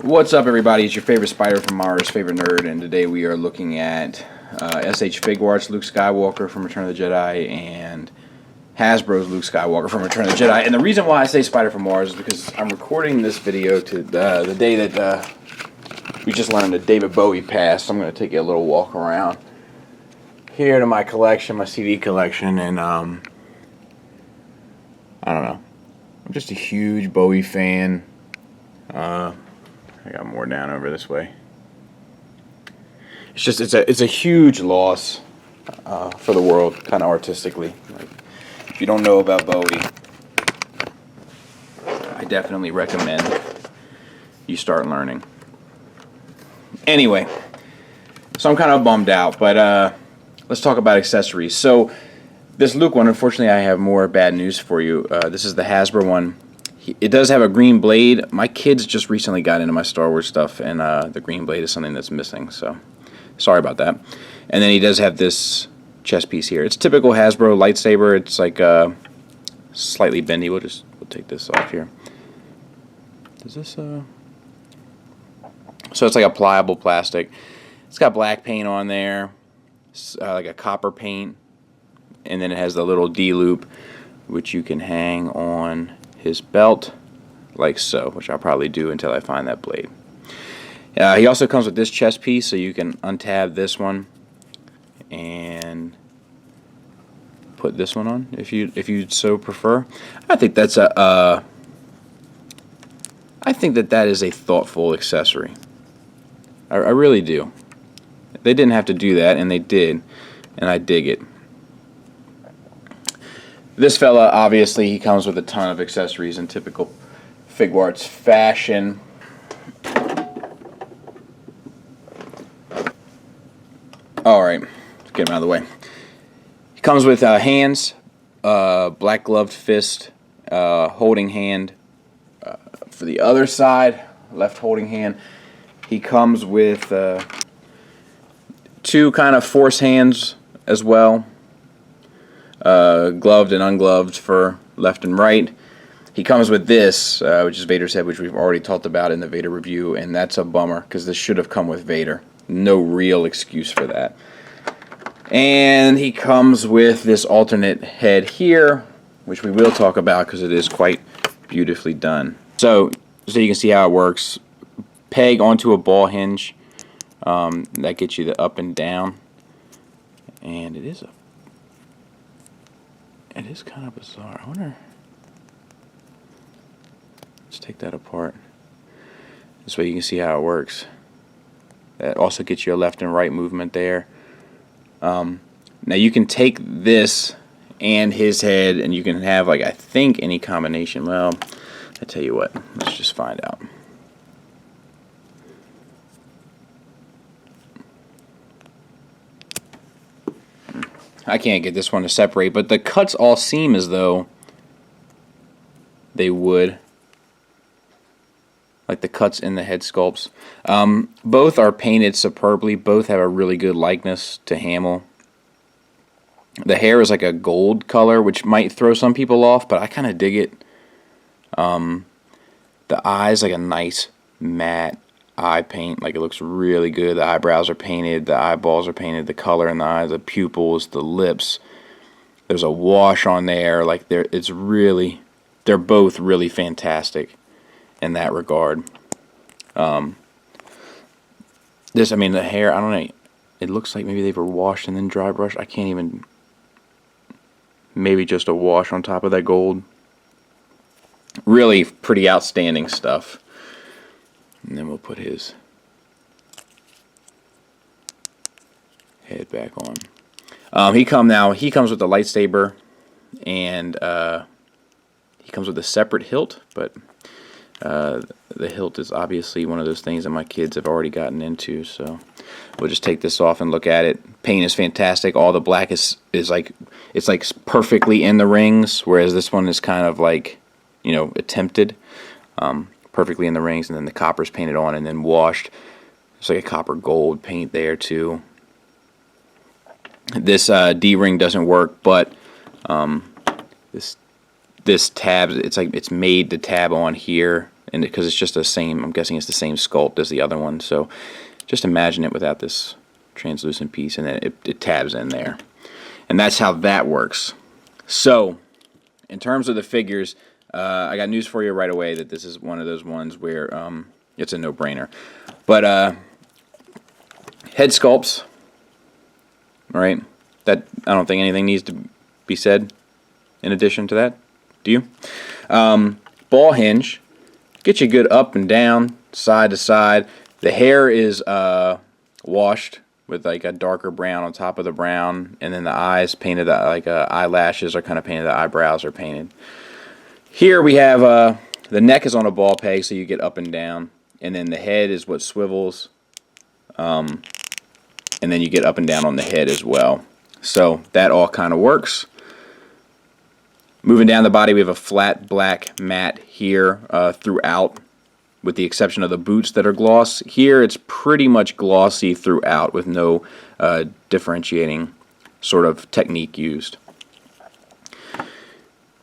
What's up, everybody? It's your favorite spider from Mars, favorite nerd, and today we are looking at SHFiguarts Luke Skywalker from Return of the Jedi and Hasbro's Luke Skywalker from Return of the Jedi. And the reason why I say Spider from Mars is because I'm recording this video to the day that we just learned that David Bowie passed. So I'm going to take you a little walk around here to my collection, my CD collection, and I don't know. I'm just a huge Bowie fan. I got more down over this way. It's just it's a huge loss for the world, kind of artistically. Like, if you don't know about Bowie, I definitely recommend you start learning. Anyway, so I'm kind of bummed out, but let's talk about accessories. So this Luke one, unfortunately, I have more bad news for you. This is the Hasbro one. It does have a green blade. My kids just recently got into my Star Wars stuff, and the green blade is something that's missing, so sorry about that. And then he does have this chest piece here. It's typical Hasbro lightsaber. It's like slightly bendy. We'll take this off here. Does this so it's like a pliable plastic. It's got black paint on there, like a copper paint, and then it has the little D loop, which you can hang on his belt like so, which I'll probably do until I find that blade. He also comes with this chest piece, so you can untab this one and put this one on if you'd so prefer. I think that's that is a thoughtful accessory. I really do. They didn't have to do that, and they did, and I dig it. This fella, obviously, he comes with a ton of accessories in typical Figuarts fashion. Alright, let's get him out of the way. He comes with hands, black gloved fist, holding hand. For the other side, left holding hand. He comes with two kind of force hands as well. Gloved and ungloved for left and right. He comes with this, which is Vader's head, which we've already talked about in the Vader review, and that's a bummer because this should have come with Vader. No real excuse for that. And he comes with this alternate head here, which we will talk about because it is quite beautifully done. So you can see how it works. Peg onto a ball hinge. That gets you the up and down. And it is kind of bizarre. I wonder. Let's take that apart. This way you can see how it works. That also gets you a left and right movement there. Now you can take this and his head, and you can have, like, I think any combination. Well, I tell you what. Let's just find out. I can't get this one to separate, but the cuts all seem as though they would. Like the cuts in the head sculpts. Both are painted superbly. Both have a really good likeness to Hamill. The hair is like a gold color, which might throw some people off, but I kind of dig it. The eyes, like a nice matte eye paint, like it looks really good. The eyebrows are painted, the eyeballs are painted, the color in the eyes, the pupils, the lips. There's a wash on there. Like they're both really fantastic in that regard. The hair, I don't know. It looks like maybe they were washed and then dry brushed. I can't even. Maybe just a wash on top of that gold. Really pretty outstanding stuff. And then we'll put his head back on. He comes with the lightsaber, and he comes with a separate hilt, but the hilt is obviously one of those things that my kids have already gotten into, so we'll just take this off and look at it. Paint is fantastic. All the black is like, it's like perfectly in the rings, whereas this one is kind of like, attempted. Perfectly in the rings, and then the copper's painted on and then washed. It's like a copper gold paint there too. This D-ring doesn't work, but this tab, it's made to tab on here and because it's just the same, I'm guessing it's the same sculpt as the other one. So just imagine it without this translucent piece, and then it tabs in there. And that's how that works. So in terms of the figures, I got news for you right away that this is one of those ones where it's a no-brainer. But head sculpts, all right, that I don't think anything needs to be said in addition to that. Do you? Ball hinge, get you good up and down, side to side. The hair is washed with like a darker brown on top of the brown, and then the eyes painted, like eyelashes are kind of painted, the eyebrows are painted. Here we have the neck is on a ball peg, so you get up and down, and then the head is what swivels, and then you get up and down on the head as well. So that all kind of works. Moving down the body, we have a flat black mat here throughout, with the exception of the boots that are gloss. Here it's pretty much glossy throughout with no differentiating sort of technique used.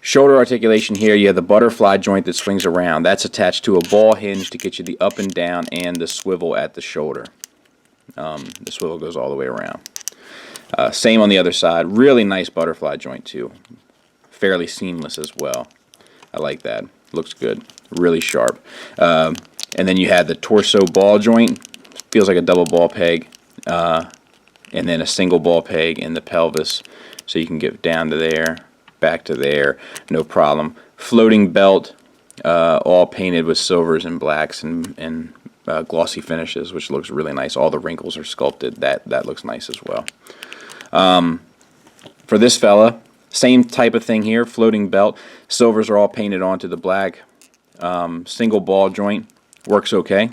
Shoulder articulation here, you have the butterfly joint that swings around. That's attached to a ball hinge to get you the up and down and the swivel at the shoulder. The swivel goes all the way around. Same on the other side. Really nice butterfly joint too. Fairly seamless as well. I like that. Looks good. Really sharp. And then you have the torso ball joint. Feels like a double ball peg. And then a single ball peg in the pelvis. So you can get down to there, back to there, no problem. Floating belt, all painted with silvers and blacks and glossy finishes, which looks really nice. All the wrinkles are sculpted. That looks nice as well. For this fella, same type of thing here, floating belt. Silvers are all painted onto the black. Single ball joint, works okay.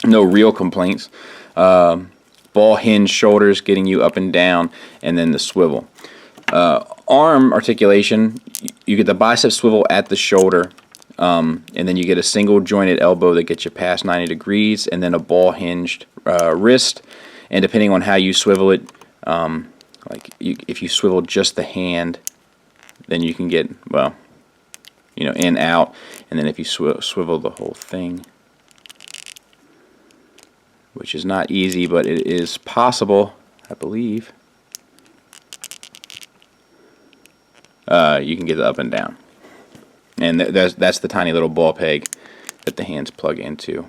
No real complaints. Ball hinge shoulders getting you up and down, and then the swivel. Arm articulation, you get the bicep swivel at the shoulder, and then you get a single jointed elbow that gets you past 90 degrees, and then a ball hinged wrist. And depending on how you swivel it, if you swivel just the hand, then you can get, well, in, out, and then if you swivel the whole thing, which is not easy, but it is possible, I believe, you can get it up and down. And that's the tiny little ball peg that the hands plug into.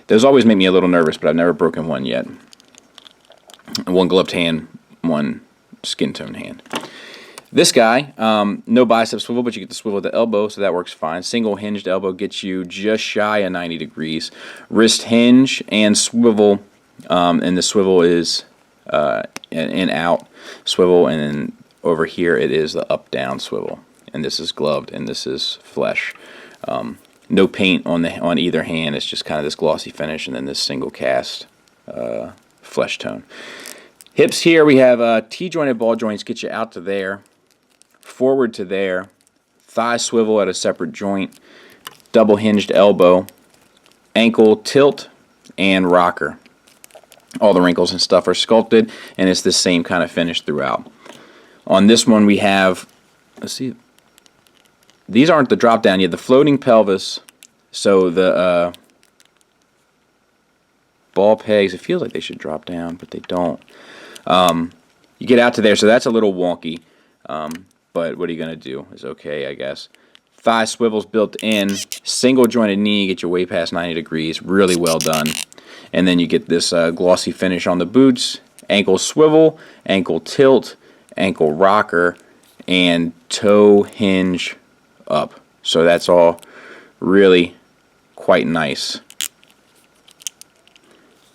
Those always make me a little nervous, but I've never broken one yet. One gloved hand, one skin tone hand. This guy, no bicep swivel, but you get the swivel at the elbow, so that works fine. Single hinged elbow gets you just shy of 90 degrees. Wrist hinge and swivel, and the swivel is in, out swivel, and then over here it is the up down swivel. And this is gloved, and this is flesh. No paint on either hand. It's just kind of this glossy finish, and then this single cast flesh tone. Hips here, we have T-jointed ball joints get you out to there, forward to there, thigh swivel at a separate joint, double hinged elbow, ankle tilt, and rocker. All the wrinkles and stuff are sculpted, and it's the same kind of finish throughout. On this one we have, let's see, these aren't the drop down yet, the floating pelvis, so the ball pegs, it feels like they should drop down, but they don't. You get out to there, so that's a little wonky, but what are you going to do? It's okay, I guess. Thigh swivels built in, single jointed knee, get you way past 90 degrees, really well done. And then you get this glossy finish on the boots, ankle swivel, ankle tilt, ankle rocker, and toe hinge up. So that's all really quite nice.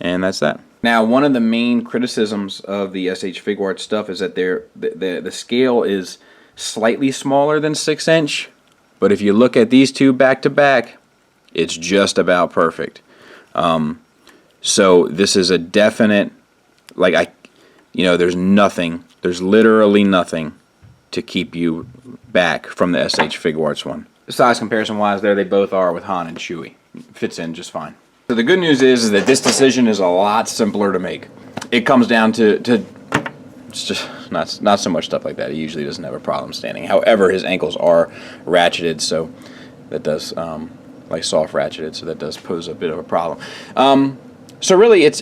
And that's that. Now, one of the main criticisms of the SHFiguarts stuff is that the scale is slightly smaller than 6-inch, but if you look at these two back to back, it's just about perfect. So this is a definite, there's literally nothing to keep you back from the SHFiguarts one. Size comparison wise, there they both are with Han and Chewie. Fits in just fine. So the good news is that this decision is a lot simpler to make. It comes down to it's just not so much stuff like that. He usually doesn't have a problem standing. However, his ankles are ratcheted, so that does like soft ratcheted, so that does pose a bit of a problem. So really, it's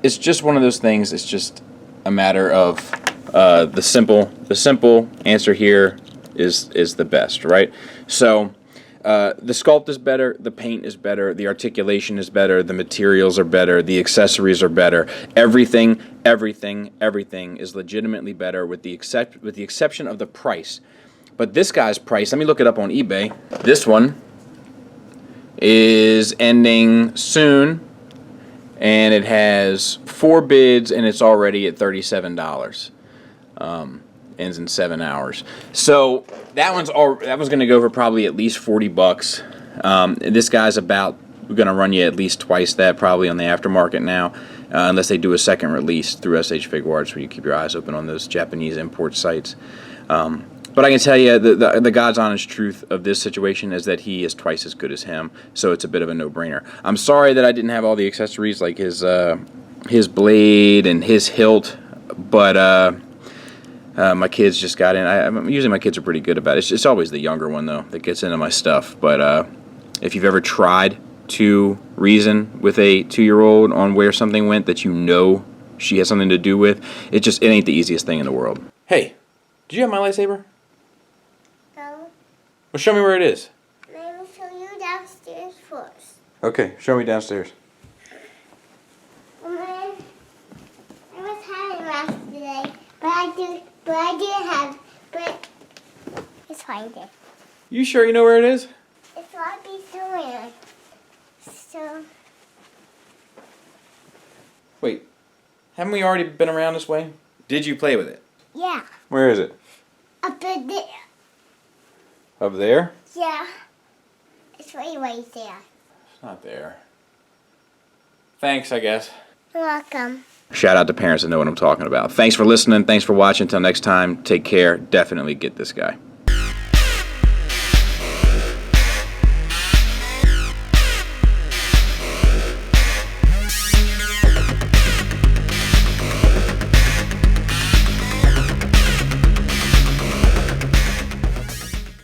just one of those things. It's just a matter of the simple answer here is the best, right? So the sculpt is better, the paint is better, the articulation is better, the materials are better, the accessories are better. Everything is legitimately better with the exception of the price. But this guy's price, let me look it up on eBay. This one is ending soon, and it has 4 bids, and it's already at $37. Ends in 7 hours. So that one's going to go for probably at least $40. This guy's about going to run you at least twice that, probably on the aftermarket now, unless they do a second release through SHFiguarts, where you keep your eyes open on those Japanese import sites. But I can tell you, the God's honest truth of this situation is that he is twice as good as him, so it's a bit of a no-brainer. I'm sorry that I didn't have all the accessories, like his blade and his hilt, but my kids just got in. Usually my kids are pretty good about it. It's always the younger one, though, that gets into my stuff. But if you've ever tried to reason with a 2-year-old on where something went that you know she has something to do with, it ain't the easiest thing in the world. Hey, did you have my lightsaber? No. Well, show me where it is. Let me show you downstairs first. Okay, show me downstairs. I was having last today, but I didn't have, but it's fine there. You sure you know where it is? It's got to be somewhere. So, Wait, haven't we already been around this way? Did you play with it? yeah, Where is it? up there. Up there? Yeah, it's right there. It's not there. Thanks, I guess. You're welcome. Shout out to parents that know what I'm talking about. Thanks for listening. Thanks for watching. Until next time, take care. Definitely get this guy.